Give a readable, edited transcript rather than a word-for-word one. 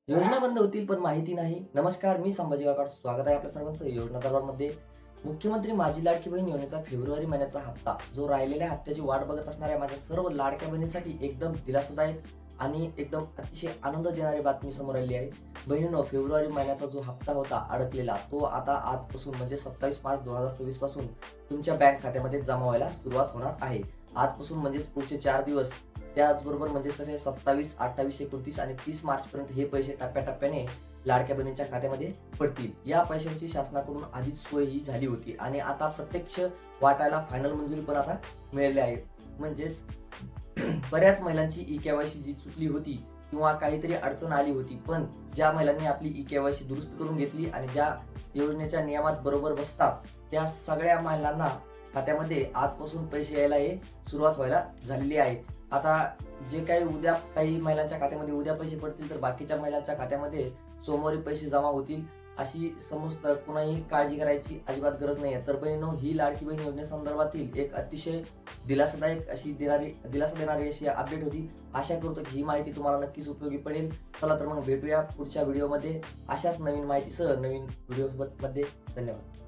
योजना बंद होतील पण माहिती नाही. नमस्कार, मी संभाजी गायकवाड. स्वागत आहे आपल्या सर्वांचं योजना दरबारमध्ये. मुख्यमंत्री माझी लाडकी बहीण योजनेचा फेब्रुवारी महिन्याचा हप्ता, जो राहिलेल्या हप्त्याची वाट बघत असणाऱ्या माझ्या सर्व लाडक्या बहिणींसाठी एकदम दिलासादायक आणि एकदम अतिशय आनंद देणारी बातमी समोर आली आहे. बहिणींनो, फेब्रुवारी महिन्याचा जो हप्ता होता अडकलेला, तो आता आजपासून म्हणजे 27 मार्च 2026 पासून तुमच्या बँक खात्यामध्ये जमा व्हायला सुरुवात होणार आहे. आजपासून म्हणजेच पुढचे 4 दिवस, त्याचबरोबर म्हणजेच कसे 27, 28, 29 आणि 30 मार्च पर्यंत हे पैसे टप्प्याटप्प्याने लाडक्या बहिणींच्या खात्यामध्ये पडतील. या पैशांची शासनाकडून आधीच सोय ही झाली होती आणि आता प्रत्यक्ष वाटायला फायनल मंजुरी पण आता मिळाली आहे. म्हणजेच बऱ्याच महिलांची ई-केवायसी जी चुकली होती किंवा काहीतरी अडचण आली होती, पण ज्या महिलांनी आपली ई-केवायसी दुरुस्त करून घेतली आणि ज्या योजनेच्या नियमात बरोबर बसतात, त्या सगळ्या महिलांना खात्यामध्ये आजपासून पैसे यायला हे सुरुवात व्हायला झालेली आहे. आता जे काही उद्या काही महिलांच्या खात्यामध्ये उद्या पैसे पडतील, तर बाकीच्या महिलांच्या खात्यामध्ये सोमवारी पैसे जमा होतील, अशी समजतं. कुणाही काळजी करायची अजिबात गरज नाही आहे. तर बहिणींनो, ही लाडकी बहीण योजनेसंदर्भातील एक अतिशय दिलासा देणारी अशी अपडेट होती. आशा करतो की ही माहिती तुम्हाला नक्कीच उपयोगी पडेल. चला तर मग भेटूया पुढच्या व्हिडिओमध्ये अशाच नवीन माहितीसह नवीन व्हिडिओ मध्ये. धन्यवाद.